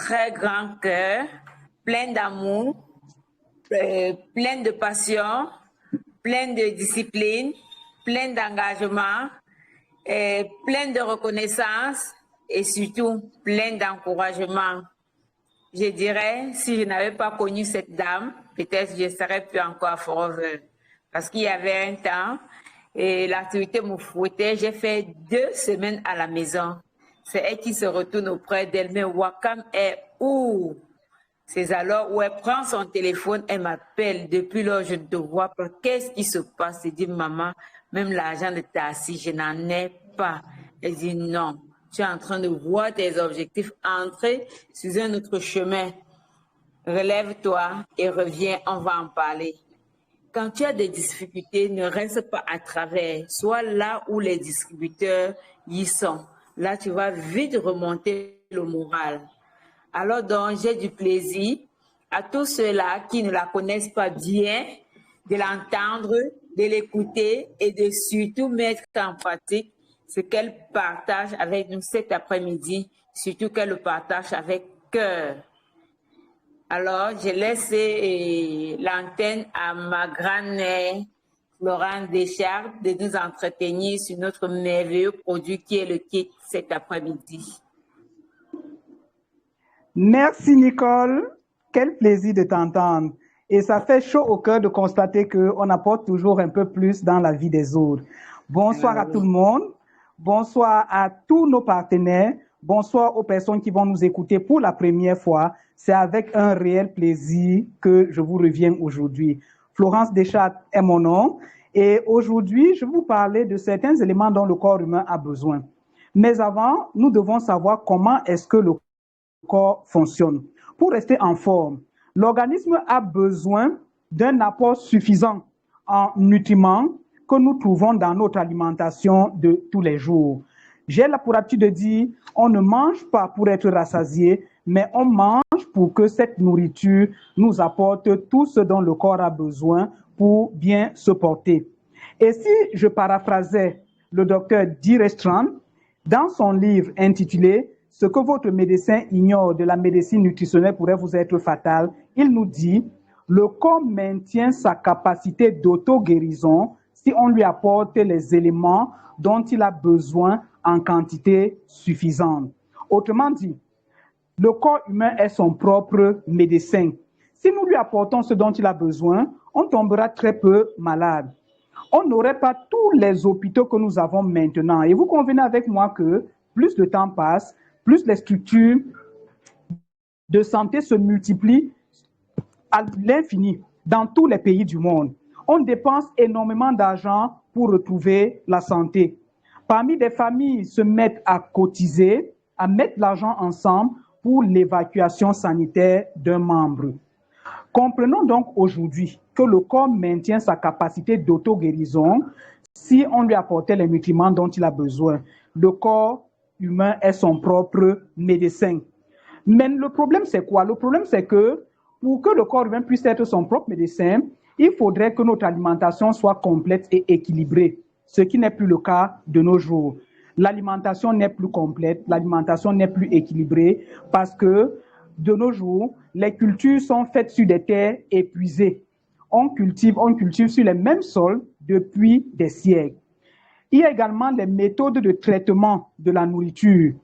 très grand cœur, plein d'amour, plein de passion, plein de discipline, plein d'engagement, plein de reconnaissance et surtout plein d'encouragement. Je dirais, si je n'avais pas connu cette dame, peut-être je ne serais plus encore à Forever. Parce qu'il y avait un temps, et l'activité me fouettait, j'ai fait 2 semaines à la maison. C'est elle qui se retourne auprès d'elle, mais Wakam est où? C'est alors où elle prend son téléphone, elle m'appelle. Depuis lors, je ne te vois pas. Qu'est-ce qui se passe? Elle dit, maman, même l'argent de taxi, je n'en ai pas. Elle dit, non, tu es en train de voir tes objectifs entrer sur un autre chemin. Relève-toi et reviens, on va en parler. Quand tu as des difficultés, ne reste pas à travers. Sois là où les distributeurs y sont. Là, tu vas vite remonter le moral. Alors donc, j'ai du plaisir à tous ceux-là qui ne la connaissent pas bien, de l'entendre, de l'écouter et de surtout mettre en pratique ce qu'elle partage avec nous cet après-midi, surtout qu'elle le partage avec cœur. Alors, je laisse l'antenne à ma grand-mère, Florence Deschardes, de nous entretenir sur notre merveilleux produit qui est le kit cet après-midi. Merci Nicole, quel plaisir de t'entendre. Et ça fait chaud au cœur de constater qu'on apporte toujours un peu plus dans la vie des autres. Bonsoir à tout le monde, bonsoir à tous nos partenaires, bonsoir aux personnes qui vont nous écouter pour la première fois. C'est avec un réel plaisir que je vous reviens aujourd'hui. Florence Deschardes est mon nom et aujourd'hui, je vais vous parler de certains éléments dont le corps humain a besoin. Mais avant, nous devons savoir comment est-ce que le corps fonctionne. Pour rester en forme, l'organisme a besoin d'un apport suffisant en nutriments que nous trouvons dans notre alimentation de tous les jours. J'ai là pour habitude de dire, on ne mange pas pour être rassasié, mais on mange pour que cette nourriture nous apporte tout ce dont le corps a besoin pour bien se porter. Et si je paraphrasais le docteur Direstrand dans son livre intitulé « Ce que votre médecin ignore de la médecine nutritionnelle pourrait vous être fatal », il nous dit « Le corps maintient sa capacité d'auto-guérison si on lui apporte les éléments dont il a besoin en quantité suffisante. » Autrement dit, le corps humain est son propre médecin. Si nous lui apportons ce dont il a besoin, on tombera très peu malade. On n'aurait pas tous les hôpitaux que nous avons maintenant. Et vous convenez avec moi que plus le temps passe, plus les structures de santé se multiplient à l'infini dans tous les pays du monde. On dépense énormément d'argent pour retrouver la santé. Parmi des familles se mettent à cotiser, à mettre l'argent ensemble pour l'évacuation sanitaire d'un membre. Comprenons donc aujourd'hui que le corps maintient sa capacité d'auto-guérison si on lui apportait les nutriments dont il a besoin. Le corps humain est son propre médecin. Mais le problème, c'est quoi? Le problème, c'est que pour que le corps humain puisse être son propre médecin, il faudrait que notre alimentation soit complète et équilibrée, ce qui n'est plus le cas de nos jours. L'alimentation n'est plus complète, l'alimentation n'est plus équilibrée parce que de nos jours, les cultures sont faites sur des terres épuisées. On cultive sur les mêmes sols depuis des siècles. Il y a également les méthodes de traitement de la nourriture.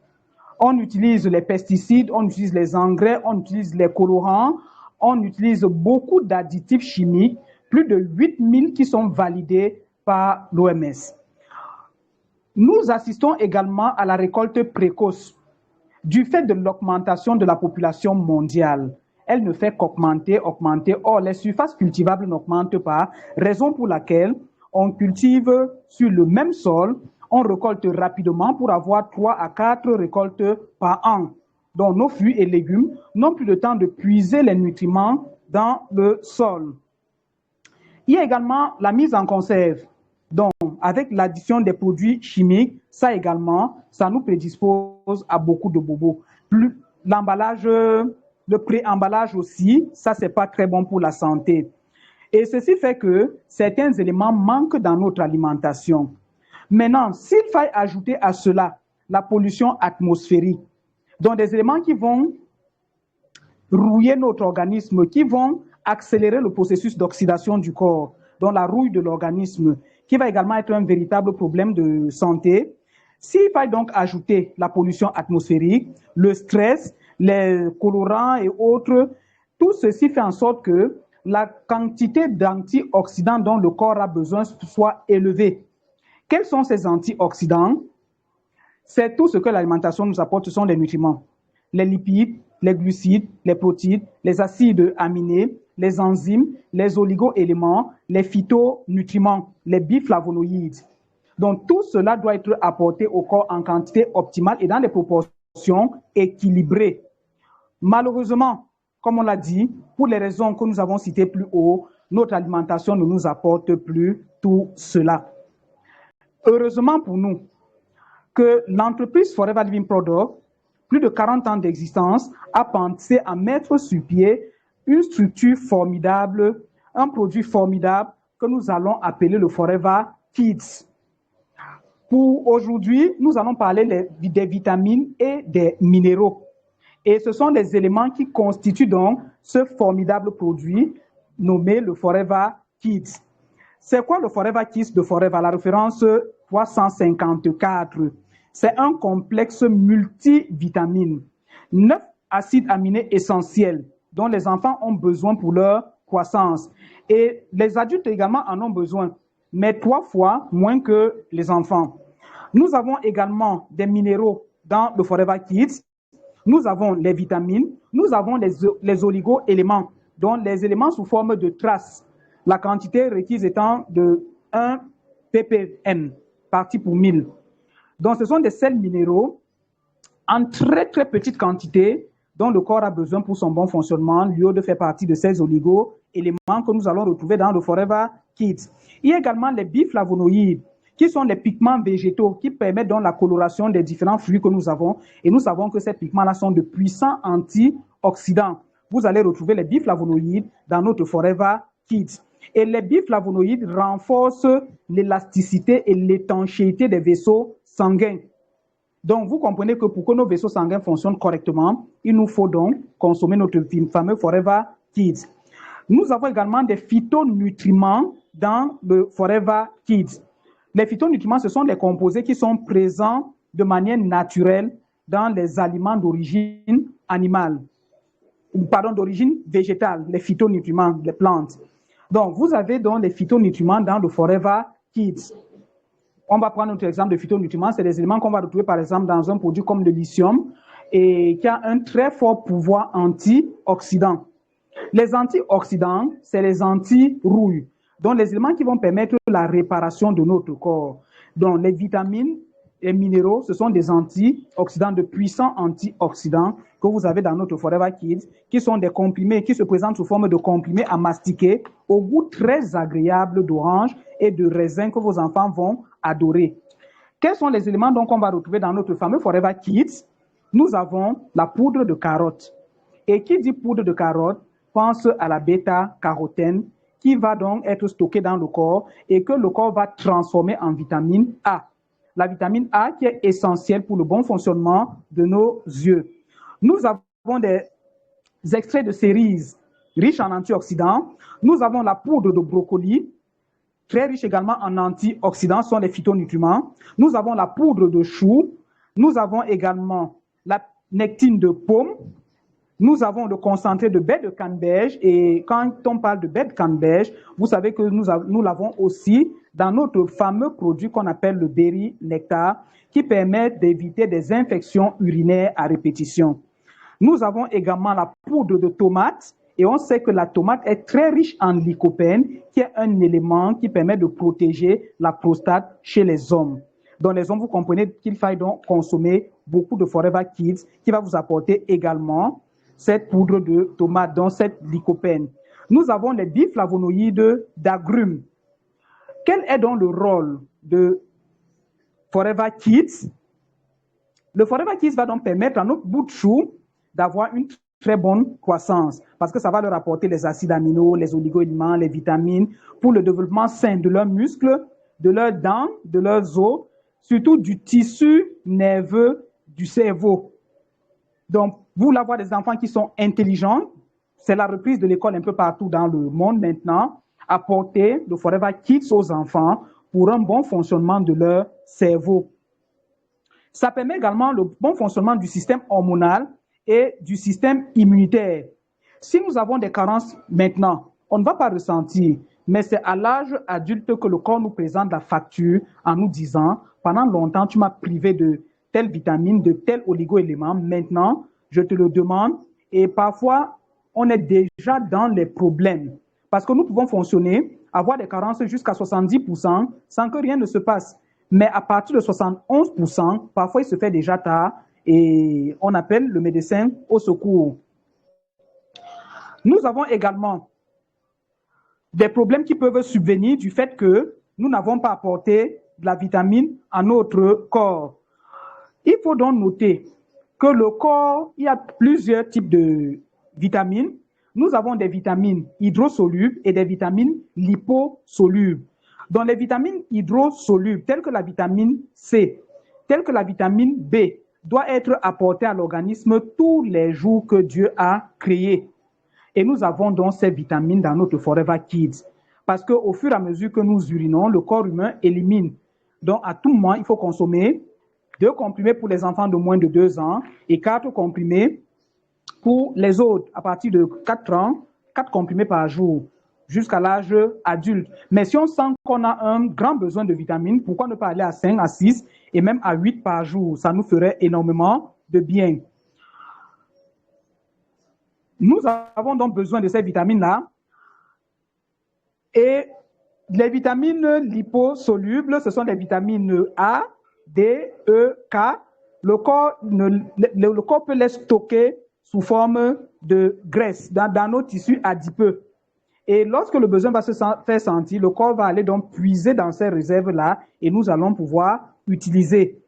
On utilise les pesticides, on utilise les engrais, on utilise les colorants, on utilise beaucoup d'additifs chimiques, plus de 8000 qui sont validés par l'OMS. Nous assistons également à la récolte précoce du fait de l'augmentation de la population mondiale. Elle ne fait qu'augmenter. Or, les surfaces cultivables n'augmentent pas, raison pour laquelle on cultive sur le même sol, on récolte rapidement pour avoir 3 à 4 récoltes par an. Donc, nos fruits et légumes n'ont plus le temps de puiser les nutriments dans le sol. Il y a également la mise en conserve. Donc, avec l'addition des produits chimiques, ça également, ça nous prédispose à beaucoup de bobos. L'emballage, le pré-emballage aussi, ça, c'est pas très bon pour la santé. Et ceci fait que certains éléments manquent dans notre alimentation. Maintenant, s'il faille ajouter à cela la pollution atmosphérique, donc des éléments qui vont rouiller notre organisme, qui vont accélérer le processus d'oxydation du corps, donc la rouille de l'organisme, qui va également être un véritable problème de santé. S'il faut donc ajouter la pollution atmosphérique, le stress, les colorants et autres, tout ceci fait en sorte que la quantité d'antioxydants dont le corps a besoin soit élevée. Quels sont ces antioxydants? C'est tout ce que l'alimentation nous apporte, ce sont les nutriments. Les lipides, les glucides, les protéines, les acides aminés, les enzymes, les oligo-éléments, les phytonutriments, les biflavonoïdes. Donc tout cela doit être apporté au corps en quantité optimale et dans des proportions équilibrées. Malheureusement, comme on l'a dit, pour les raisons que nous avons citées plus haut, notre alimentation ne nous apporte plus tout cela. Heureusement pour nous que l'entreprise Forever Living Product, plus de 40 ans d'existence, a pensé à mettre sur pied une structure formidable, un produit formidable que nous allons appeler le Forever Kids. Pour aujourd'hui, nous allons parler des vitamines et des minéraux. Et ce sont les éléments qui constituent donc ce formidable produit nommé le Forever Kids. C'est quoi le Forever Kids de Forever? La référence 354. C'est un complexe multivitamine, 9 acides aminés essentiels dont les enfants ont besoin pour leur croissance. Et les adultes également en ont besoin, mais 3 fois moins que les enfants. Nous avons également des minéraux dans le Forever Kids. Nous avons les vitamines, nous avons les oligo-éléments, dont les éléments sous forme de traces. La quantité requise étant de 1 ppm, partie pour 1000. Donc, ce sont des sels minéraux en très, très petite quantité dont le corps a besoin pour son bon fonctionnement. L'iode fait partie de ces oligo-éléments que nous allons retrouver dans le Forever Kids. Il y a également les biflavonoïdes, qui sont les pigments végétaux qui permettent donc la coloration des différents fruits que nous avons. Et nous savons que ces pigments-là sont de puissants antioxydants. Vous allez retrouver les biflavonoïdes dans notre Forever Kids. Et les biflavonoïdes renforcent l'élasticité et l'étanchéité des vaisseaux sanguins. Donc, vous comprenez que pour que nos vaisseaux sanguins fonctionnent correctement, il nous faut donc consommer notre fameux Forever Kids. Nous avons également des phytonutriments dans le Forever Kids. Les phytonutriments, ce sont les composés qui sont présents de manière naturelle dans les aliments d'origine animale, pardon, d'origine végétale, les phytonutriments, les plantes. Donc, vous avez donc les phytonutriments dans le Forever Kids. On va prendre notre exemple de phytonutriments. C'est des éléments qu'on va retrouver, par exemple, dans un produit comme le lithium et qui a un très fort pouvoir antioxydant. Les antioxydants, c'est les anti-rouilles. Donc, les éléments qui vont permettre la réparation de notre corps. Donc, les vitamines et minéraux, ce sont des antioxydants, de puissants antioxydants que vous avez dans notre Forever Kids, qui sont des comprimés, qui se présentent sous forme de comprimés à mastiquer, au goût très agréable d'orange et de raisin que vos enfants vont adorer. Quels sont les éléments donc qu'on va retrouver dans notre fameux Forever Kids? Nous avons la poudre de carotte. Et qui dit poudre de carotte pense à la bêta-carotène, qui va donc être stockée dans le corps et que le corps va transformer en vitamine A. La vitamine A qui est essentielle pour le bon fonctionnement de nos yeux. Nous avons des extraits de cerises riches en antioxydants. Nous avons la poudre de brocoli, très riche également en antioxydants, sont les phytonutriments. Nous avons la poudre de chou. Nous avons également la nectine de pomme. Nous avons le concentré de baie de canneberge. Et quand on parle de baie de canneberge, vous savez que nous l'avons aussi dans notre fameux produit qu'on appelle le Berry Nectar, qui permet d'éviter des infections urinaires à répétition. Nous avons également la poudre de tomate. Et on sait que la tomate est très riche en lycopène, qui est un élément qui permet de protéger la prostate chez les hommes. Dans les hommes, vous comprenez qu'il faille donc consommer beaucoup de Forever Kids, qui va vous apporter également cette poudre de tomate, donc cette lycopène. Nous avons les biflavonoïdes d'agrumes. Quel est donc le rôle de Forever Kids? Le Forever Kids va donc permettre à notre bout de chou d'avoir une très bonne croissance, parce que ça va leur apporter les acides aminaux, les oligo-éléments, les vitamines, pour le développement sain de leurs muscles, de leurs dents, de leurs os, surtout du tissu nerveux du cerveau. Donc, vous voulez avoir des enfants qui sont intelligents, c'est la reprise de l'école un peu partout dans le monde maintenant, apporter le Forever Kids aux enfants pour un bon fonctionnement de leur cerveau. Ça permet également le bon fonctionnement du système hormonal et du système immunitaire. Si nous avons des carences maintenant, on ne va pas ressentir, mais c'est à l'âge adulte que le corps nous présente la facture en nous disant « Pendant longtemps, tu m'as privé de telle vitamine, de tel oligo-élément. Maintenant, je te le demande. » Et parfois, on est déjà dans les problèmes. Parce que nous pouvons fonctionner, avoir des carences jusqu'à 70% sans que rien ne se passe. Mais à partir de 71%, parfois il se fait déjà tard et on appelle le médecin au secours. Nous avons également des problèmes qui peuvent subvenir du fait que nous n'avons pas apporté de la vitamine à notre corps. Il faut donc noter que le corps, il y a plusieurs types de vitamines. Nous avons des vitamines hydrosolubles et des vitamines liposolubles. Donc, les vitamines hydrosolubles, telles que la vitamine C, telles que la vitamine B, doivent être apportées à l'organisme tous les jours que Dieu a créé. Et nous avons donc ces vitamines dans notre Forever Kids. Parce qu'au fur et à mesure que nous urinons, le corps humain élimine. Donc, à tout moment, il faut consommer 2 comprimés pour les enfants de moins de 2 ans et 4 comprimés pour les autres à partir de 4 ans, 4 comprimés par jour jusqu'à l'âge adulte. Mais si on sent qu'on a un grand besoin de vitamines, pourquoi ne pas aller à 5, à 6 et même à 8 par jour? Ça nous ferait énormément de bien. Nous avons donc besoin de ces vitamines-là. Et les vitamines liposolubles, ce sont les vitamines A, D, E, K. Le corps peut les stocker sous forme de graisse dans nos tissus adipeux. Et lorsque le besoin va se faire sentir, le corps va aller donc puiser dans ces réserves-là et nous allons pouvoir utiliser.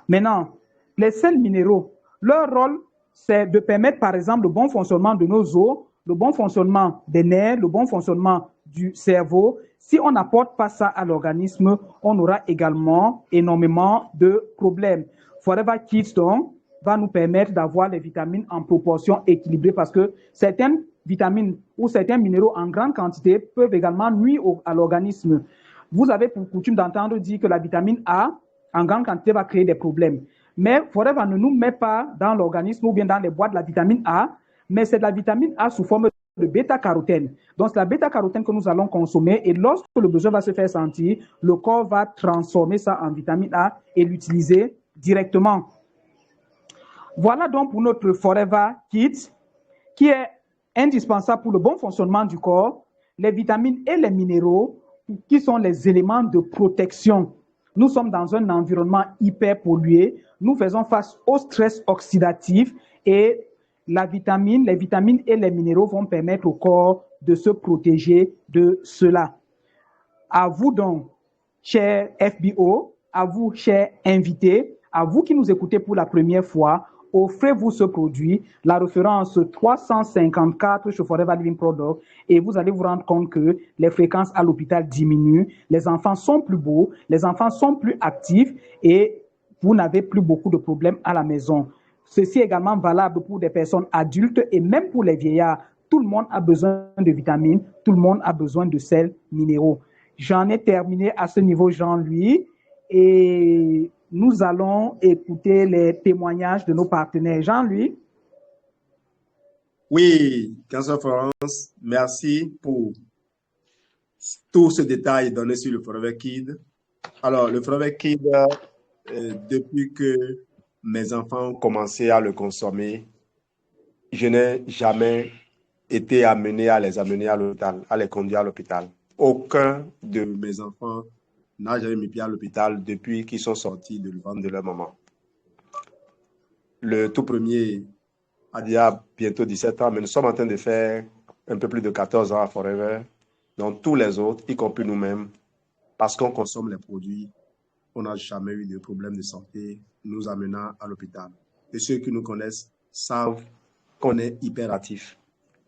Maintenant, les sels minéraux, leur rôle, c'est de permettre, par exemple, le bon fonctionnement de nos os, le bon fonctionnement des nerfs, le bon fonctionnement du cerveau. Si on n'apporte pas ça à l'organisme, on aura également énormément de problèmes. Forever Kids, donc, va nous permettre d'avoir les vitamines en proportion équilibrée parce que certaines vitamines ou certains minéraux en grande quantité peuvent également nuire à l'organisme. Vous avez pour coutume d'entendre dire que la vitamine A en grande quantité va créer des problèmes. Mais Forever ne nous met pas dans l'organisme ou bien dans les boîtes de la vitamine A, mais c'est de la vitamine A sous forme de bêta-carotène. Donc, c'est la bêta-carotène que nous allons consommer et lorsque le besoin va se faire sentir, le corps va transformer ça en vitamine A et l'utiliser directement. Voilà donc pour notre Forever Kids qui est indispensable pour le bon fonctionnement du corps, les vitamines et les minéraux qui sont les éléments de protection. Nous sommes dans un environnement hyper pollué, nous faisons face au stress oxydatif et les vitamines et les minéraux vont permettre au corps de se protéger de cela. À vous donc, chers FBO, à vous, chers invités, à vous qui nous écoutez pour la première fois, offrez-vous ce produit, la référence 354 chez Forever Living Product, et vous allez vous rendre compte que les fréquences à l'hôpital diminuent, les enfants sont plus beaux, les enfants sont plus actifs et vous n'avez plus beaucoup de problèmes à la maison. Ceci est également valable pour des personnes adultes et même pour les vieillards. Tout le monde a besoin de vitamines, tout le monde a besoin de sels minéraux. J'en ai terminé à ce niveau, Jean-Louis, et nous allons écouter les témoignages de nos partenaires. Jean-Louis? Oui, Cancer France, merci pour tout ce détail donné sur le Forever Kid. Alors, le Forever Kid, depuis que mes enfants ont commencé à le consommer, je n'ai jamais été amené à les amener à l'hôpital, à les conduire à l'hôpital. Aucun de mes enfants n'a jamais mis pied à l'hôpital depuis qu'ils sont sortis de le ventre de leur maman. Le tout premier a déjà bientôt 17 ans, mais nous sommes en train de faire un peu plus de 14 ans à Forever. Donc tous les autres, y compris nous-mêmes, parce qu'on consomme les produits, on n'a jamais eu de problème de santé nous amenant à l'hôpital. Et ceux qui nous connaissent savent qu'on est hyperactif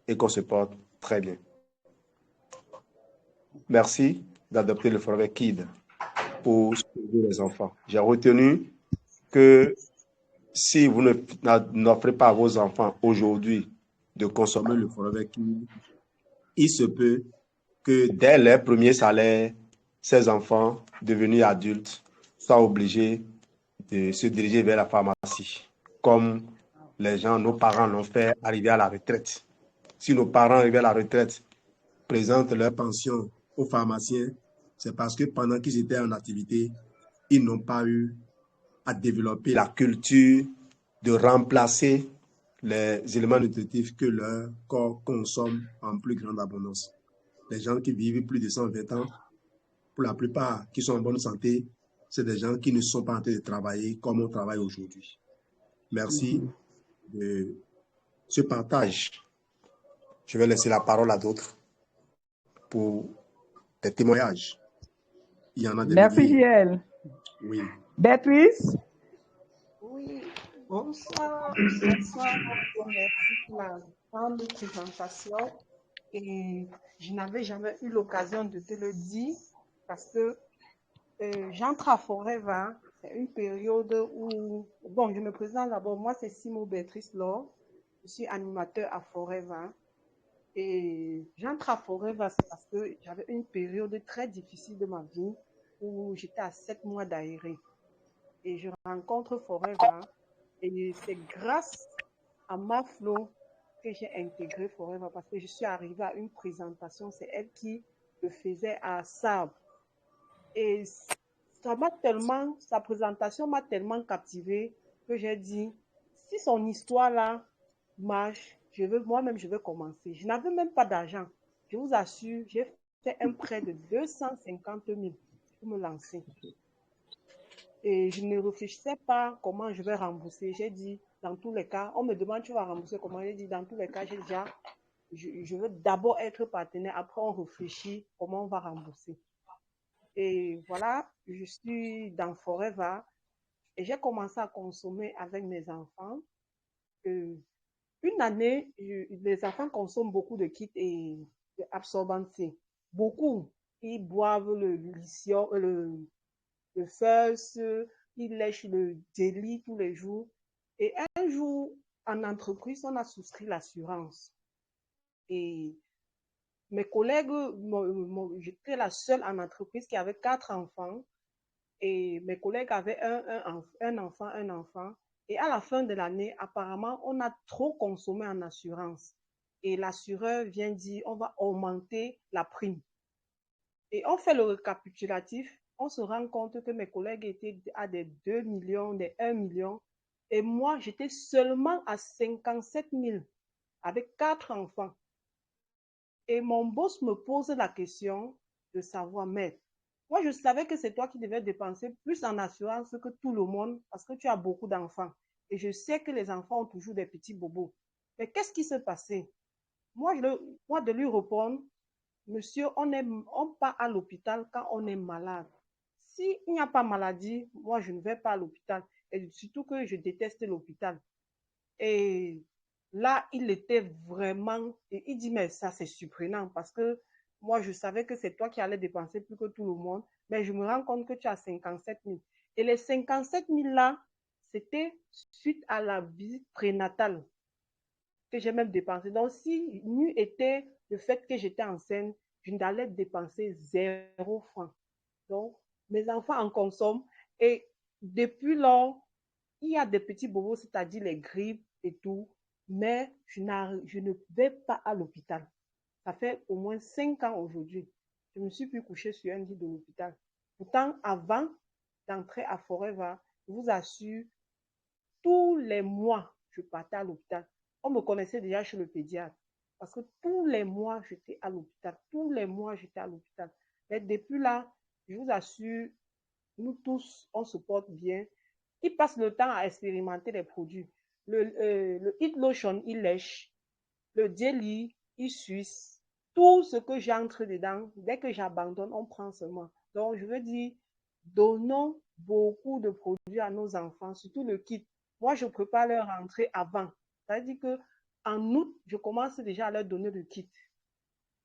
et qu'on se porte très bien. Merci d'adopter le Forever Kid pour sauver les enfants. J'ai retenu que si vous n'offrez pas à vos enfants aujourd'hui de consommer le Forever Kid, il se peut que dès les premiers salaires, ces enfants devenus adultes soient obligés de se diriger vers la pharmacie, comme nos parents l'ont fait arriver à la retraite. Si nos parents arrivés à la retraite présentent leur pension aux pharmaciens, c'est parce que pendant qu'ils étaient en activité, ils n'ont pas eu à développer la culture de remplacer les éléments nutritifs que leur corps consomme en plus grande abondance. Les gens qui vivent plus de 120 ans, pour la plupart qui sont en bonne santé, c'est des gens qui ne sont pas en train de travailler comme on travaille aujourd'hui. Merci de ce partage. Je vais laisser la parole à d'autres pour des témoignages. Il y en a des Merci, milliers. JL. Oui. Béatrice? Oui, bonsoir. Bonsoir. Merci pour la grande présentation. Et je n'avais jamais eu l'occasion de te le dire parce que j'entre à Forever. C'est une période où, bon, je me présente d'abord. Moi, c'est Simo Béatrice Laure. Je suis animateur à Forever. Et j'entre à Forever, c'est parce que j'avais une période très difficile de ma vie où j'étais à 7 mois d'aéré. Et je rencontre Forever. Et c'est grâce à Maflo que j'ai intégré Forever parce que je suis arrivée à une présentation. C'est elle qui le faisait à Sabre. Et sa présentation m'a tellement captivée que j'ai dit, si son histoire là marche, moi-même je veux commencer. Je n'avais même pas d'argent. Je vous assure, j'ai fait un prêt de 250 000 pour me lancer. Et je ne réfléchissais pas comment je vais rembourser. J'ai dit, dans tous les cas, on me demande, tu vas rembourser comment? J'ai dit, dans tous les cas, je veux d'abord être partenaire. Après, on réfléchit comment on va rembourser. Et voilà, je suis dans Forever et j'ai commencé à consommer avec mes enfants. Une année, les enfants consomment beaucoup de kits et absorbants C. Beaucoup. Ils boivent le lithium, le first, ils lèchent le daily tous les jours. Et un jour, en entreprise, on a souscrit l'assurance. Et mes collègues, j'étais la seule en entreprise qui avait 4 enfants. Et mes collègues avaient un enfant. Et à la fin de l'année, apparemment, on a trop consommé en assurance. Et l'assureur vient dire, on va augmenter la prime. Et on fait le récapitulatif, on se rend compte que mes collègues étaient à des 2 millions, des 1 million. Et moi, j'étais seulement à 57 000 avec 4 enfants. Et mon boss me pose la question de savoir, mais moi, je savais que c'est toi qui devais dépenser plus en assurance que tout le monde parce que tu as beaucoup d'enfants. Et je sais que les enfants ont toujours des petits bobos. Mais qu'est-ce qui s'est passé? Moi, de lui répondre, monsieur, on part à l'hôpital quand on est malade. S'il n'y a pas maladie, moi, je ne vais pas à l'hôpital. Et surtout que je déteste l'hôpital. Et là, il était vraiment... Et il dit, mais ça, c'est surprenant parce que moi, je savais que c'est toi qui allais dépenser plus que tout le monde. Mais je me rends compte que tu as 57 000. Et les 57 000 là, c'était suite à la visite prénatale que j'ai même dépensé. Donc, si n'eût été le fait que j'étais enceinte, je n'allais dépenser 0 franc. Donc, mes enfants en consomment. Et depuis lors, il y a des petits bobos, c'est-à-dire les grippes et tout, mais je ne vais pas à l'hôpital. Ça fait au moins 5 ans aujourd'hui. Je me suis plus couchée sur un lit de l'hôpital. Pourtant, avant d'entrer à Forever, je vous assure, tous les mois, je partais à l'hôpital. On me connaissait déjà chez le pédiatre. Parce que tous les mois, j'étais à l'hôpital. Tous les mois, j'étais à l'hôpital. Mais depuis là, je vous assure, nous tous, on se porte bien. Ils passent le temps à expérimenter les produits. Le Hit Lotion, il lèche. Le Jelly, il suisse. Tout ce que j'entre dedans, dès que j'abandonne, on prend seulement. Donc, je veux dire, donnons beaucoup de produits à nos enfants, surtout le kit. Moi, je prépare leur rentrée avant. C'est-à-dire qu'en août, je commence déjà à leur donner le kit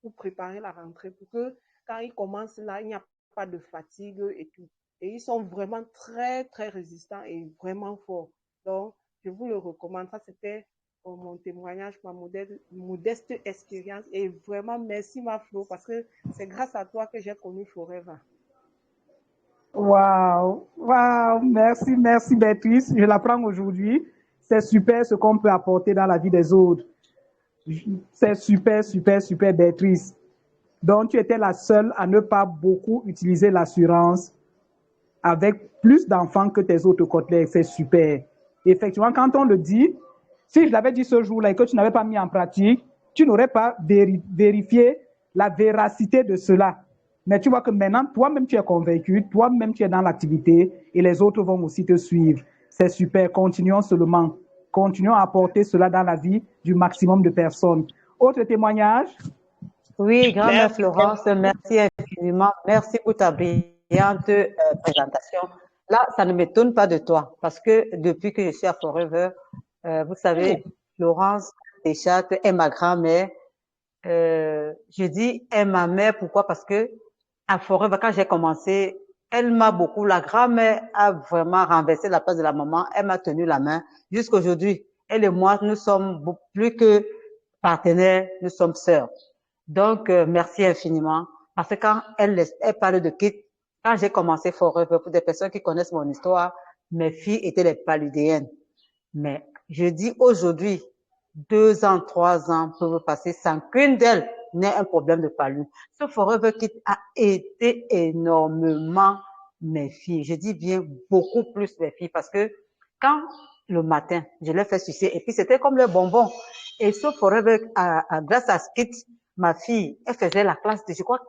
pour préparer la rentrée, pour que quand ils commencent là, il n'y a pas de fatigue et tout. Et ils sont vraiment très, très résistants et vraiment forts. Donc, je vous le recommande. Ça, c'était mon témoignage, ma modeste expérience. Et vraiment, merci, ma Flo, parce que c'est grâce à toi que j'ai connu Forever. Waouh, waouh, merci, merci Béatrice. Je l'apprends aujourd'hui. C'est super ce qu'on peut apporter dans la vie des autres. C'est super, super, super Béatrice. Donc, tu étais la seule à ne pas beaucoup utiliser l'assurance avec plus d'enfants que tes autres collègues. C'est super. Effectivement, quand on le dit, si je l'avais dit ce jour-là et que tu n'avais pas mis en pratique, tu n'aurais pas vérifié la véracité de cela. Mais tu vois que maintenant, toi-même, tu es convaincu, toi-même, tu es dans l'activité et les autres vont aussi te suivre. C'est super. Continuons seulement. Continuons à apporter cela dans la vie du maximum de personnes. Autre témoignage? Oui, grand-mère Florence, merci infiniment. Merci pour ta brillante présentation. Là, ça ne m'étonne pas de toi parce que depuis que je suis à Forever, vous savez, Florence Deschâtes est ma grand-mère. Je dis est ma mère, pourquoi? Parce que à Forever, quand j'ai commencé, elle m'a beaucoup, la grand-mère a vraiment renversé la place de la maman, elle m'a tenu la main. Jusqu'aujourd'hui, elle et moi, nous sommes plus que partenaires, nous sommes sœurs. Donc, merci infiniment. Parce que quand elle parle de kit, quand j'ai commencé Forever, pour des personnes qui connaissent mon histoire, mes filles étaient les paludéennes. Mais je dis aujourd'hui, 2 ans, 3 ans peuvent passer sans qu'une d'elles n'ait un problème de palu. Ce Forever Kit a aidé énormément mes filles. Je dis bien beaucoup plus mes filles parce que quand le matin, je les fais sucer et puis c'était comme le bonbon. Et ce Forever, grâce à ce kit, ma fille, elle faisait la classe de, je crois,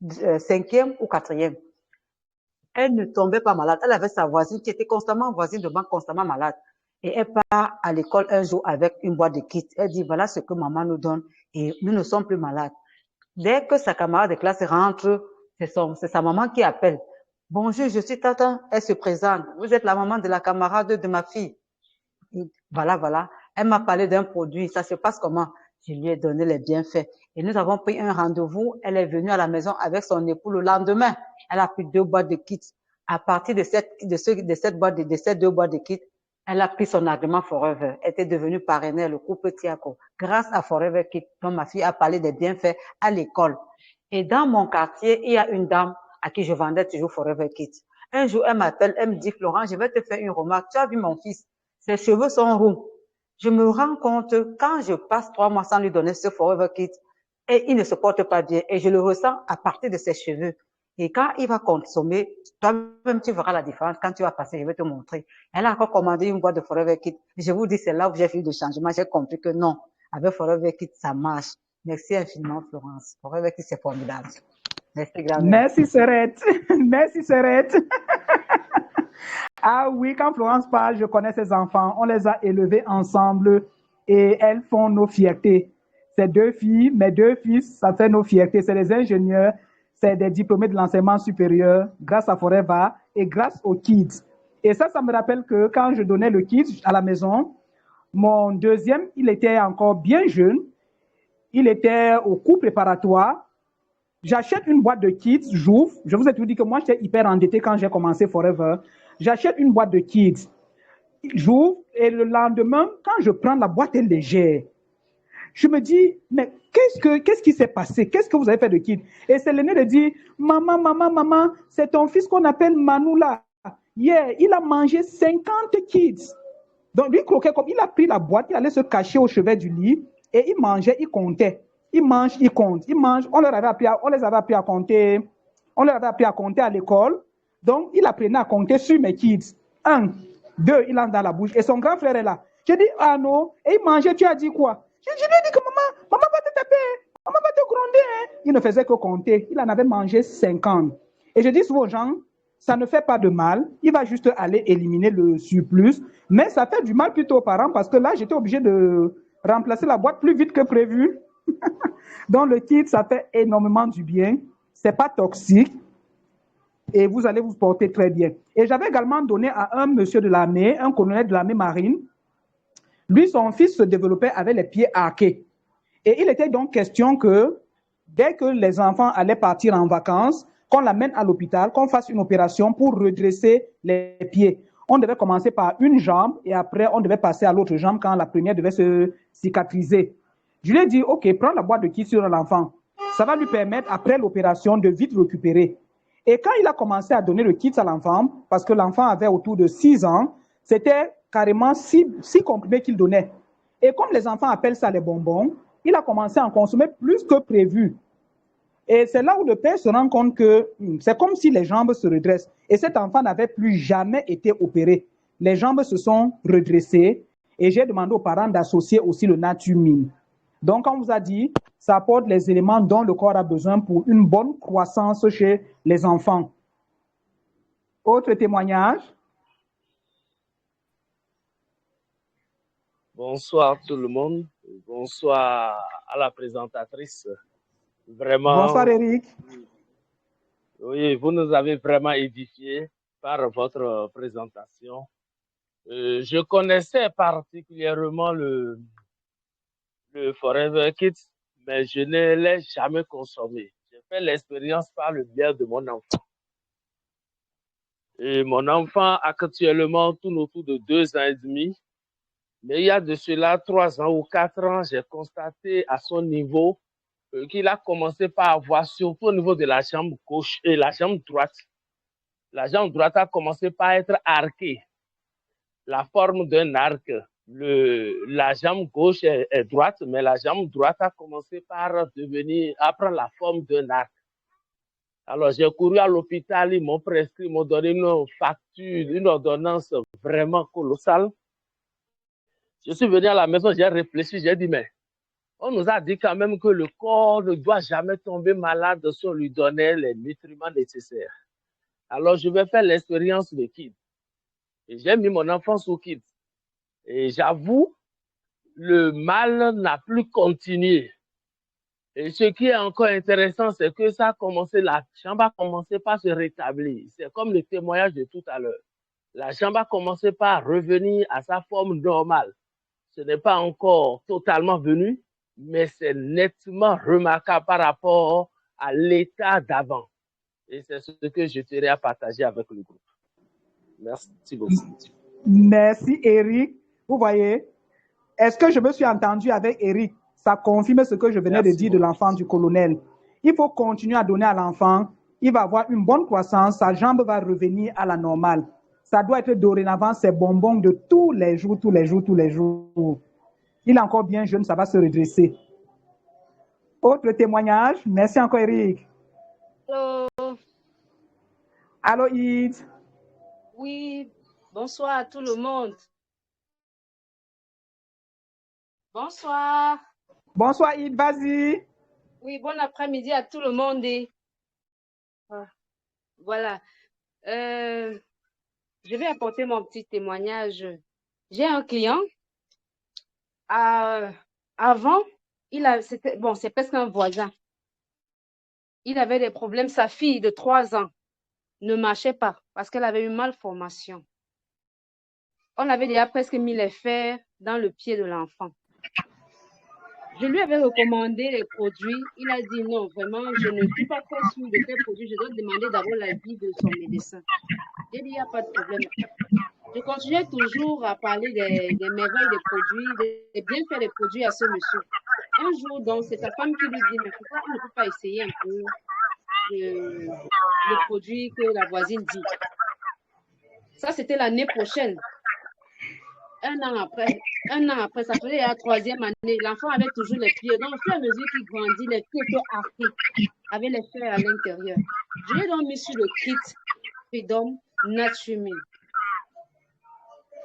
5e ou 4e. Elle ne tombait pas malade. Elle avait sa voisine qui était constamment voisine de banque, constamment malade. Et elle part à l'école un jour avec une boîte de kits. Elle dit, voilà ce que maman nous donne et nous ne sommes plus malades. Dès que sa camarade de classe rentre, c'est sa maman qui appelle. Bonjour, je suis Tata. Elle se présente. Vous êtes la maman de la camarade de ma fille. Et voilà. Elle m'a parlé d'un produit. Ça se passe comment? Je lui ai donné les bienfaits. Et nous avons pris un rendez-vous. Elle est venue à la maison avec son époux le lendemain. Elle a pris 2 boîtes de kits. À partir de ces 2 boîtes de kits, elle a pris son agrément Forever. Elle était devenue parrainaire, le couple Tiako, grâce à Forever Kit, dont ma fille a parlé des bienfaits à l'école. Et dans mon quartier, il y a une dame à qui je vendais toujours Forever Kit. Un jour, elle m'appelle, elle me dit, Florent, je vais te faire une remarque. Tu as vu mon fils? Ses cheveux sont roux. Je me rends compte, quand je passe 3 mois sans lui donner ce Forever Kit, et il ne se porte pas bien. Et je le ressens à partir de ses cheveux. Et quand il va consommer, toi-même, tu verras la différence. Quand tu vas passer, je vais te montrer. Elle a encore commandé une boîte de Forever Kit. Je vous dis, c'est là où j'ai fait le changement. J'ai compris que non, avec Forever Kit, ça marche. Merci infiniment, Florence. Forever Kit, c'est formidable. Merci, grand-mère. Merci, Serette. Merci, Serette. Ah oui, quand Florence parle, je connais ses enfants. On les a élevés ensemble et elles font nos fiertés. Ces 2 filles, mes 2 fils, ça fait nos fiertés. C'est des ingénieurs. C'est des diplômés de l'enseignement supérieur grâce à Forever et grâce aux kids. Et ça me rappelle que quand je donnais le kit à la maison, mon deuxième, il était encore bien jeune. Il était au cours préparatoire. J'achète une boîte de kits, j'ouvre. Je vous ai tout dit que moi, j'étais hyper endetté quand j'ai commencé Forever. J'achète une boîte de kits. J'ouvre et le lendemain, quand je prends la boîte, elle est légère. Je me dis, mais qu'est-ce qui s'est passé? Qu'est-ce que vous avez fait de kit? Et c'est l'aîné de dire, maman, c'est ton fils qu'on appelle Manoula. Hier, il a mangé 50 kids. Donc, lui croquait comme, il a pris la boîte, il allait se cacher au chevet du lit et il mangeait, il comptait. Il mange, il compte. Il mange, on les avait appris à compter. On leur avait appris à compter à l'école. Donc, il apprenait à compter sur mes kids. 1, 2, il entre dans la bouche. Et son grand frère est là. J'ai dit, ah non, et il mangeait, tu as dit quoi? Je lui ai dit que maman va te taper, maman va te gronder. Hein. Il ne faisait que compter. Il en avait mangé 50. Et je dis souvent aux gens, ça ne fait pas de mal. Il va juste aller éliminer le surplus. Mais ça fait du mal plutôt aux parents parce que là, j'étais obligé de remplacer la boîte plus vite que prévu. Donc, le kit, ça fait énormément du bien. C'est pas toxique. Et vous allez vous porter très bien. Et j'avais également donné à un monsieur de l'armée, un colonel de l'armée marine. Lui, son fils se développait avec les pieds arqués. Et il était donc question que, dès que les enfants allaient partir en vacances, qu'on l'amène à l'hôpital, qu'on fasse une opération pour redresser les pieds. on devait commencer par une jambe et après, on devait passer à l'autre jambe quand la première devait se cicatriser. Je lui ai dit, OK, prends la boîte de kit sur l'enfant. Ça va lui permettre, après l'opération, de vite récupérer. Et quand il a commencé à donner le kit à l'enfant, parce que l'enfant avait autour de 6 ans, c'était carrément 6 comprimés qu'il donnait. Et comme les enfants appellent ça les bonbons, il a commencé à en consommer plus que prévu. Et c'est là où le père se rend compte que c'est comme si les jambes se redressent. Et cet enfant n'avait plus jamais été opéré. Les jambes se sont redressées et j'ai demandé aux parents d'associer aussi le natumine. Donc, on vous a dit, ça apporte les éléments dont le corps a besoin pour une bonne croissance chez les enfants. Autre témoignage? Bonsoir tout le monde. Bonsoir à la présentatrice. Vraiment. Bonsoir Eric. Oui, vous nous avez vraiment édifiés par votre présentation. Je connaissais particulièrement le Forever Kids, mais je ne l'ai jamais consommé. J'ai fait l'expérience par le biais de mon enfant. Et mon enfant actuellement tourne autour de 2 ans et demi. Mais il y a de cela 3 ans ou 4 ans, j'ai constaté à son niveau qu'il a commencé par avoir, surtout au niveau de la jambe gauche et la jambe droite. La jambe droite a commencé par être arquée, la forme d'un arc. La jambe gauche est droite, mais la jambe droite a commencé par prendre la forme d'un arc. Alors, j'ai couru à l'hôpital, ils m'ont prescrit, ils m'ont donné une facture, une ordonnance vraiment colossale. Je suis venu à la maison, j'ai réfléchi, j'ai dit, mais on nous a dit quand même que le corps ne doit jamais tomber malade si on lui donnait les nutriments nécessaires. Alors, je vais faire l'expérience de Kids. Et j'ai mis mon enfant sous Kids. Et j'avoue, le mal n'a plus continué. Et ce qui est encore intéressant, c'est que ça a commencé, la jambe a commencé par se rétablir. C'est comme le témoignage de tout à l'heure. La jambe a commencé par revenir à sa forme normale. Ce n'est pas encore totalement venu, mais c'est nettement remarquable par rapport à l'état d'avant. Et c'est ce que je tenais à partager avec le groupe. Merci beaucoup. Merci Eric. Vous voyez, est-ce que je me suis entendu avec Eric? Ça confirme ce que je venais de dire de l'enfant du colonel. Il faut continuer à donner à l'enfant. Il va avoir une bonne croissance. Sa jambe va revenir à la normale. Ça doit être dorénavant ces bonbons de tous les jours, tous les jours, tous les jours. Il est encore bien jeune, ça va se redresser. Autre témoignage. Merci encore, Eric. Allô. Allô, Id. Oui, bonsoir à tout le monde. Bonsoir. Bonsoir, Id, vas-y. Oui, bon après-midi à tout le monde. Voilà. Je vais apporter mon petit témoignage. J'ai un client. Avant, c'est presque un voisin. Il avait des problèmes. Sa fille de 3 ans ne marchait pas parce qu'elle avait une malformation. On avait déjà presque mis les fers dans le pied de l'enfant. Je lui avais recommandé les produits. Il a dit non, vraiment, je ne suis pas très sûre de quels produits. Je dois demander d'abord l'avis de son médecin. J'ai dit, il n'y a pas de problème. Je continuais toujours à parler des merveilles des produits, des bienfaits des produits à ce monsieur. Un jour, donc, c'est sa femme qui lui dit, mais pourquoi on ne peut pas essayer un peu le produit que la voisine dit? Ça, c'était l'année prochaine. Un an après, ça faisait la 3e année, l'enfant avait toujours les pieds. Donc, au fur et à mesure qu'il grandit, les pieds étaient arqués, avec les fers à l'intérieur. Je l'ai donc mis sur le kit Freedom Natumine.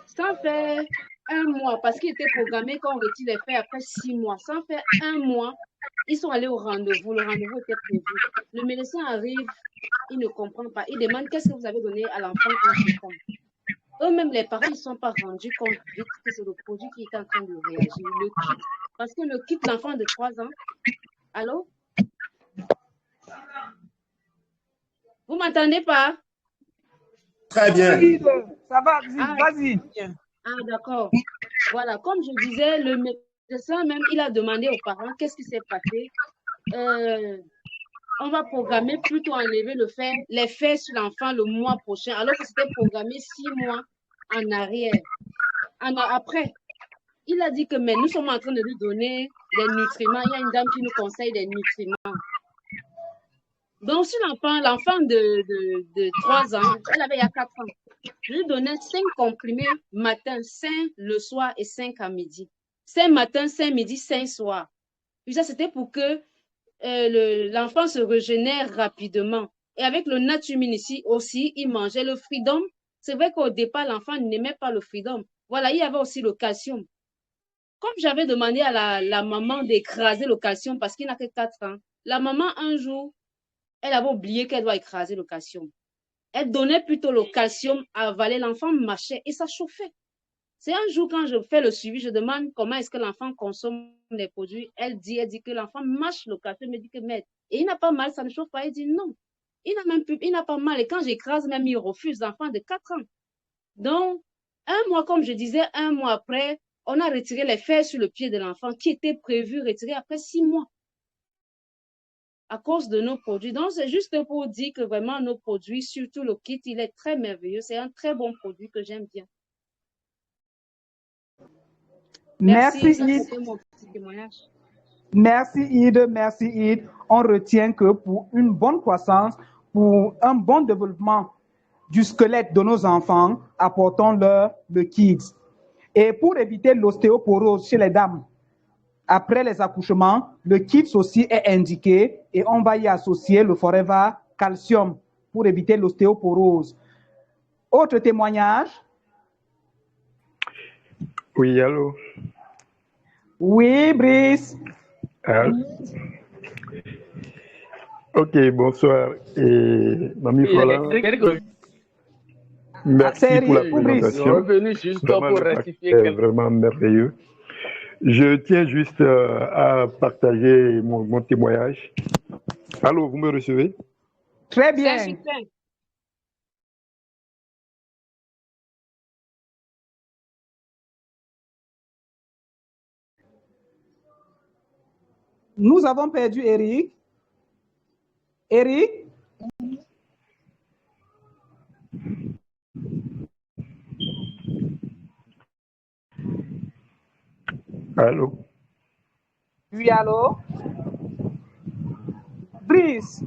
Ça fait 1 mois, parce qu'il était programmé qu'on retire les fers après 6 mois. Ça fait 1 mois, ils sont allés au rendez-vous. Le rendez-vous était prévu. Le médecin arrive, il ne comprend pas. Il demande qu'est-ce que vous avez donné à l'enfant en septembre. Eux-mêmes, les parents, ils ne sont pas rendus compte vite que c'est le produit qui est en train de réagir. Le kit, parce que le kit, l'enfant de 3 ans. Allô? Vous ne m'entendez pas? Très bien. Ça va, vas-y. Ah, d'accord. Voilà, comme je disais, le médecin même, il a demandé aux parents qu'est-ce qui s'est passé. On va programmer, plutôt enlever les fers sur l'enfant le mois prochain, alors que c'était programmé 6 mois en arrière. Après, il a dit que mais nous sommes en train de lui donner des nutriments. Il y a une dame qui nous conseille des nutriments. Donc, si l'enfant de 3 ans, elle avait il y a 4 ans, je lui donnais 5 comprimés matin, 5 le soir et 5 à midi. 5 matin, 5 midi, 5 soir. Puis ça, c'était pour que l'enfant se régénère rapidement. Et avec le Natumin ici aussi, il mangeait le Freedom. C'est vrai qu'au départ, l'enfant n'aimait pas le Freedom. Voilà, il y avait aussi le calcium. Comme j'avais demandé à la maman d'écraser le calcium parce qu'il n'a que 4 ans, la maman, un jour, elle avait oublié qu'elle doit écraser le calcium. Elle donnait plutôt le calcium à avaler. L'enfant marchait et ça chauffait. C'est un jour, quand je fais le suivi, je demande comment est-ce que l'enfant consomme les produits. Elle dit que l'enfant mâche le calcium. Elle me dit que maître, et il n'a pas mal, ça ne chauffe pas. Elle dit non. Il n'a pas mal. Et quand j'écrase, même il refuse, l'enfant de 4 ans. Donc, un mois, comme je disais, un mois après, on a retiré les fers sur le pied de l'enfant qui était prévu retirer après 6 mois. À cause de nos produits. Donc, c'est juste pour dire que vraiment, nos produits, surtout le kit, il est très merveilleux. C'est un très bon produit que j'aime bien. Merci, ça, Id. c'était mon petit témoignage. Merci, Id. Merci, Id. On retient que pour une bonne croissance, pour un bon développement du squelette de nos enfants, apportons-leur le Kids. Et pour éviter l'ostéoporose chez les dames, après les accouchements, le Kids aussi est indiqué et on va y associer le Forever Calcium pour éviter l'ostéoporose. Autre témoignage? Oui, allô? Oui, Brice. Ok, bonsoir. Et Mamie Fola, merci pour la présentation. Vraiment, le paquet est vraiment merveilleux. Je tiens juste à partager mon témoignage. Allô, vous me recevez? Très bien. Nous avons perdu Eric. Eric? Allô? Oui, allô? Brice?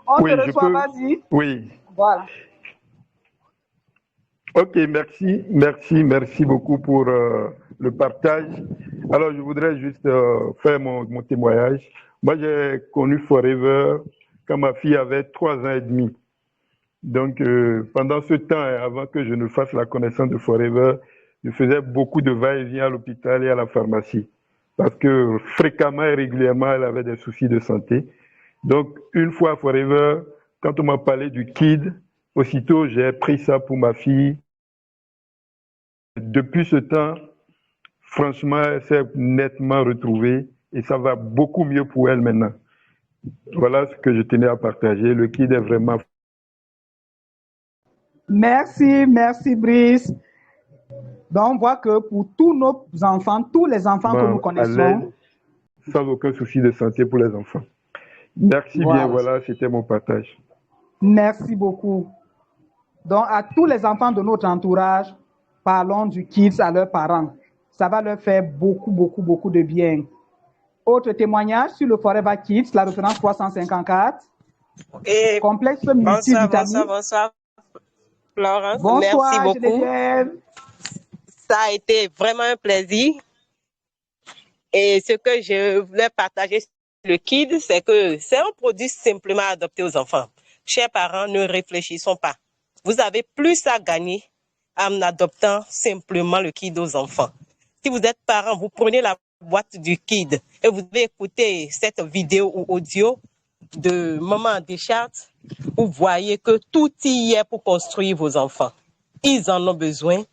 On te reçoit, vas-y. Oui. Voilà. Ok, merci beaucoup pour le partage. Alors, je voudrais juste faire mon témoignage. Moi, j'ai connu Forever quand ma fille avait 3 ans et demi. Donc, pendant ce temps, avant que je ne fasse la connaissance de Forever, je faisais beaucoup de va-et-vient à l'hôpital et à la pharmacie. Parce que fréquemment et régulièrement, elle avait des soucis de santé. Donc, une fois à Forever, quand on m'a parlé du KID, aussitôt, j'ai pris ça pour ma fille. Depuis ce temps, franchement, elle s'est nettement retrouvée et ça va beaucoup mieux pour elle maintenant. Voilà ce que je tenais à partager. Le KID est vraiment... Merci Brice. Donc, on voit que pour tous nos enfants, tous les enfants que nous connaissons... Sans aucun souci de santé pour les enfants. Merci bien, voilà, c'était mon partage. Merci beaucoup. Donc, à tous les enfants de notre entourage, parlons du Kids à leurs parents. Ça va leur faire beaucoup de bien. Autre témoignage sur le Forever Kids, la référence 354. Et complexe multivitamine. Bonsoir, Florence. Bonsoir, merci beaucoup. Geneviève. Ça a été vraiment un plaisir. Et ce que je voulais partager sur le KID, c'est que c'est un produit simplement adapté aux enfants. Chers parents, ne réfléchissons pas. Vous avez plus à gagner en adoptant simplement le KID aux enfants. Si vous êtes parent, vous prenez la boîte du KID et vous devez écouter cette vidéo ou audio de Maman Deschartes. Vous voyez que tout y est pour construire vos enfants. Ils en ont besoin.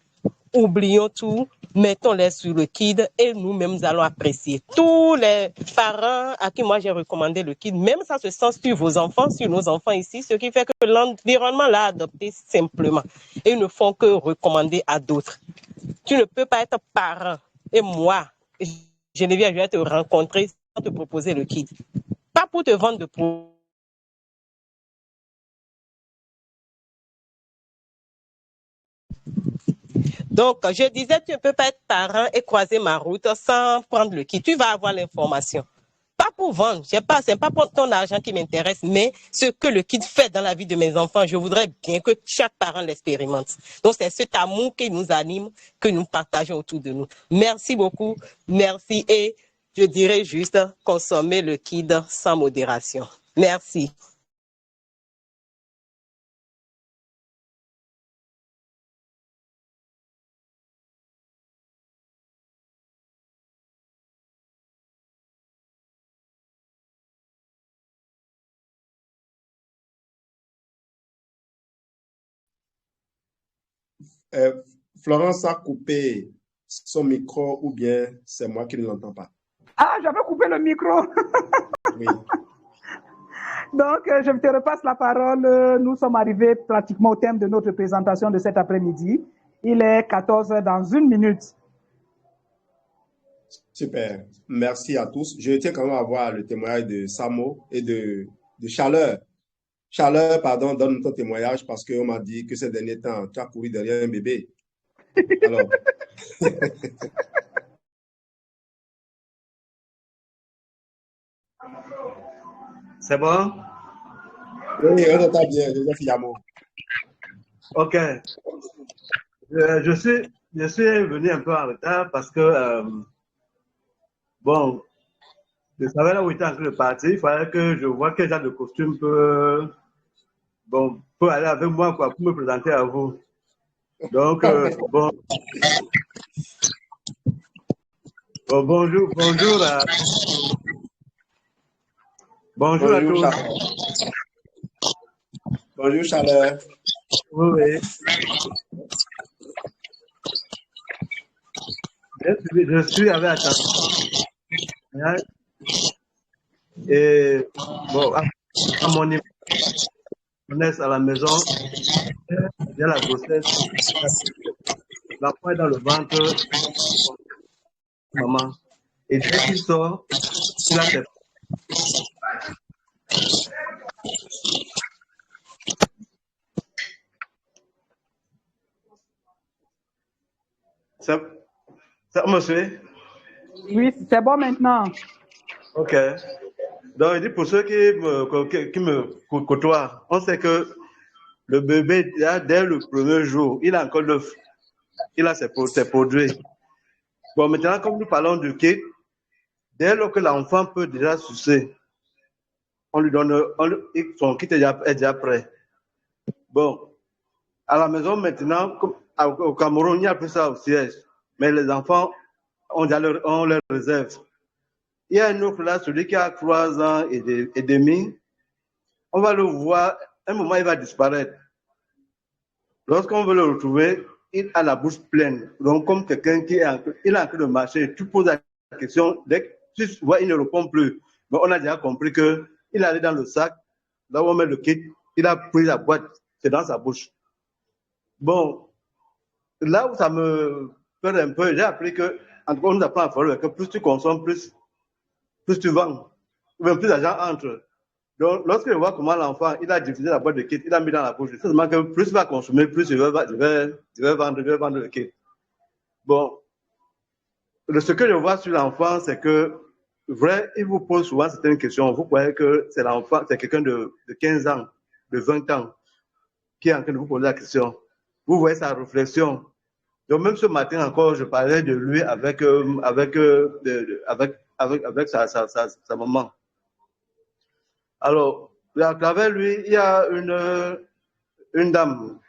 Oublions tout, mettons-les sur le KID et nous-mêmes allons apprécier. Tous les parents à qui moi j'ai recommandé le KID, même ça se sent sur vos enfants, sur nos enfants ici, ce qui fait que l'environnement l'a adopté simplement. Et ils ne font que recommander à d'autres. Tu ne peux pas être parent. Et moi, Geneviève, je vais te rencontrer sans te proposer le KID. Pas pour te vendre de produits. Donc, je disais, tu ne peux pas être parent et croiser ma route sans prendre le kit. Tu vas avoir l'information. Pas pour vendre, c'est pas pour ton argent qui m'intéresse, mais ce que le kit fait dans la vie de mes enfants, je voudrais bien que chaque parent l'expérimente. Donc, c'est cet amour qui nous anime, que nous partageons autour de nous. Merci beaucoup, merci, et je dirais juste consommer le kit sans modération. Merci. Florence a coupé son micro ou bien c'est moi qui ne l'entends pas? Ah, j'avais coupé le micro. Oui. Donc, je te repasse la parole. Nous sommes arrivés pratiquement au thème de notre présentation de cet après-midi. Il est 14h dans 1 minute. Super. Merci à tous. Je tiens quand même à voir le témoignage de Samo et de Chaleur. Chaleur, pardon, donne ton témoignage parce qu'on m'a dit que ces derniers temps, tu as couru derrière un bébé. Alors. C'est bon? Oui, on entend bien, Joseph Yamo. Ok. Je suis venu un peu en retard parce que, bon, je savais là où il était en train de partir. Il fallait que je vois quel genre de costume peut aller avec moi, quoi, pour me présenter à vous. Donc, bon. Bonjour. Bonjour à tous. Bonjour, Chaleur. Oui. Je suis avec attention. Et bon, à mon niveau, à la maison, il y a la grossesse, l'enfant est dans le ventre, maman. Et dès qu'il sort, il a ses... Ça, monsieur? Oui, c'est bon maintenant. Ok. Donc, il dit pour ceux qui me côtoient, on sait que le bébé, dès le premier jour, il a encore l'œuf. Il a ses produits. Bon, maintenant, comme nous parlons du kit, dès lors que l'enfant peut déjà sucer, on lui donne, son kit est déjà prêt. Bon, à la maison maintenant, au Cameroun, il n'y a plus ça au siège, mais les enfants, on les réserve. Il y a un autre là, celui qui a 3 ans et demi, on va le voir, un moment il va disparaître. Lorsqu'on veut le retrouver, il a la bouche pleine. Donc, comme quelqu'un qui est en train de marcher, tu poses la question, dès que tu vois, il ne répond plus. Mais on a déjà compris qu'il est allé dans le sac, là où on met le kit, il a pris la boîte, c'est dans sa bouche. Bon, là où ça me perd un peu, j'ai appris que, en tout cas, on nous apprend à faire que plus tu consommes, plus tu vends, plus d'argent entre. Donc, lorsque je vois comment l'enfant, il a diffusé la boîte de kit, il a mis dans la bouche, c'est seulement que plus il va consommer, plus il va vendre le kit. Bon, ce que je vois sur l'enfant, c'est que, vrai, il vous pose souvent certaines questions. Vous croyez que c'est l'enfant, c'est quelqu'un de 15 ans, de 20 ans, qui est en train de vous poser la question. Vous voyez sa réflexion. Donc, même ce matin encore, je parlais de lui avec sa maman. Alors, à travers lui, il y a une dame.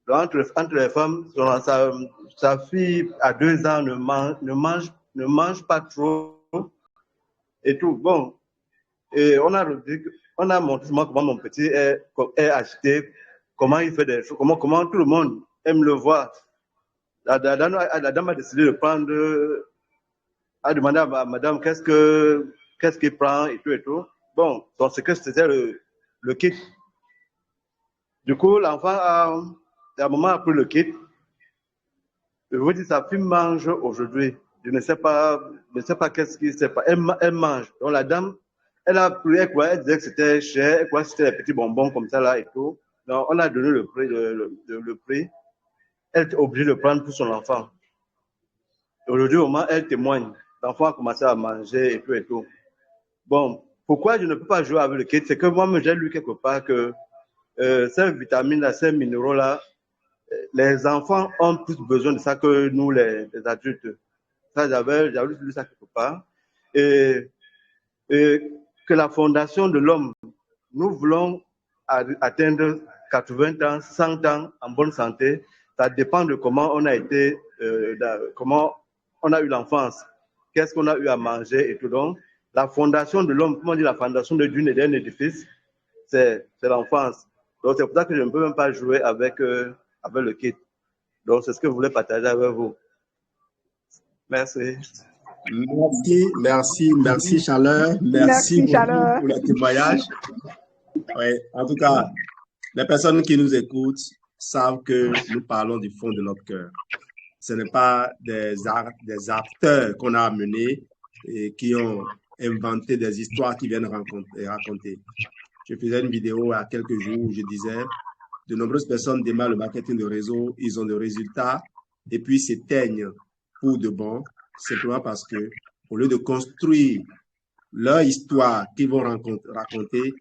Entre les femmes, sa fille à 2 ans ne mange pas trop et tout. Bon, et on a montré comment mon petit est agité, comment il fait des choses, comment tout le monde aime le voir. La dame a décidé de a demandé à madame qu'est-ce qu'il prend et tout. Bon, donc c'est que c'était le kit. Du coup, l'enfant à un moment a pris le kit. Je vous dis, sa fille mange aujourd'hui. Je ne sais pas qu'est-ce qu'il sait pas. Elle mange. Donc la dame, elle a pris, elle disait que c'était cher, elle croyait que c'était des petits bonbons comme ça là et tout. Donc on a donné le prix. elle était obligée de prendre pour son enfant. Aujourd'hui, au moins, elle témoigne. L'enfant a commencé à manger et tout et tout. Bon, pourquoi je ne peux pas jouer avec le kit? C'est que moi, j'ai lu quelque part que ces vitamines-là, ces minéraux-là, les enfants ont plus besoin de ça que nous, les adultes. Ça, j'avais lu ça quelque part. Et que la fondation de l'homme, nous voulons atteindre 80 ans, 100 ans en bonne santé. Ça dépend de comment on a été, comment on a eu l'enfance, qu'est-ce qu'on a eu à manger et tout. Donc, la fondation de l'homme, comment on dit la fondation d'une et d'un édifice, c'est l'enfance. Donc, c'est pour ça que je ne peux même pas jouer avec le kit. Donc, c'est ce que je voulais partager avec vous. Merci. Merci Chaleur. Merci beaucoup pour le témoignage. Ouais, en tout cas, les personnes qui nous écoutent savent que nous parlons du fond de notre cœur. Ce n'est pas des acteurs qu'on a amenés et qui ont inventé des histoires qui viennent raconter. Je faisais une vidéo il y a quelques jours où je disais de nombreuses personnes démarrent le marketing de réseau, ils ont des résultats et puis s'éteignent pour de bon, simplement parce que au lieu de construire leur histoire qu'ils vont raconter,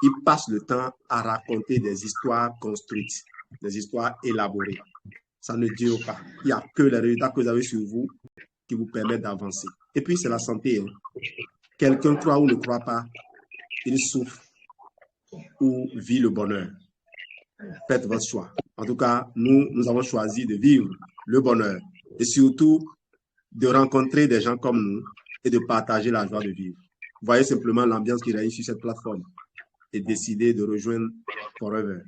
ils passent le temps à raconter des histoires construites, des histoires élaborées. Ça ne dure pas. Il n'y a que les résultats que vous avez sur vous qui vous permettent d'avancer. Et puis, c'est la santé. Hein. Quelqu'un croit ou ne croit pas, il souffre ou vit le bonheur. Faites votre choix. En tout cas, nous avons choisi de vivre le bonheur et surtout de rencontrer des gens comme nous et de partager la joie de vivre. Voyez simplement l'ambiance qui règne sur cette plateforme et décider de rejoindre Forever.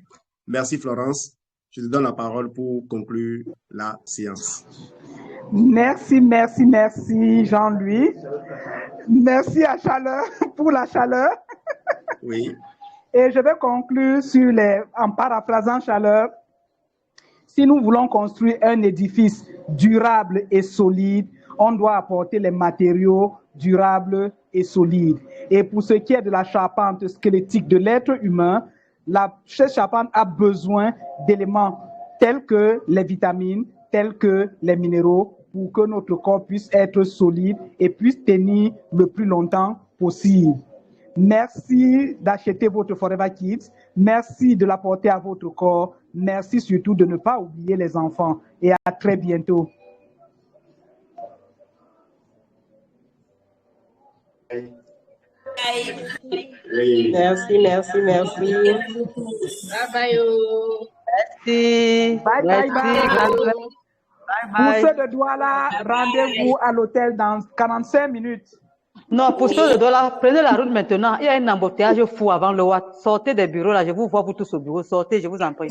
Merci Florence. Je te donne la parole pour conclure la séance. Merci Jean-Louis. Merci à Chaleur pour la chaleur. Oui. Et je vais conclure en paraphrasant Chaleur. Si nous voulons construire un édifice durable et solide, on doit apporter les matériaux durables et solides. Et pour ce qui est de la charpente squelettique de l'être humain, cette charpente a besoin d'éléments tels que les vitamines, tels que les minéraux, pour que notre corps puisse être solide et puisse tenir le plus longtemps possible. Merci d'acheter votre Forever Kids. Merci de l'apporter à votre corps. Merci surtout de ne pas oublier les enfants. Et à très bientôt. Merci. Bye bye. Pour ceux de Douala, rendez-vous à l'hôtel dans 45 minutes. Non, pour ceux de Douala, prenez la route maintenant. Il y a un embouteillage fou avant le Watt. Sortez des bureaux là, je vous vois vous tous au bureau. Sortez, je vous en prie.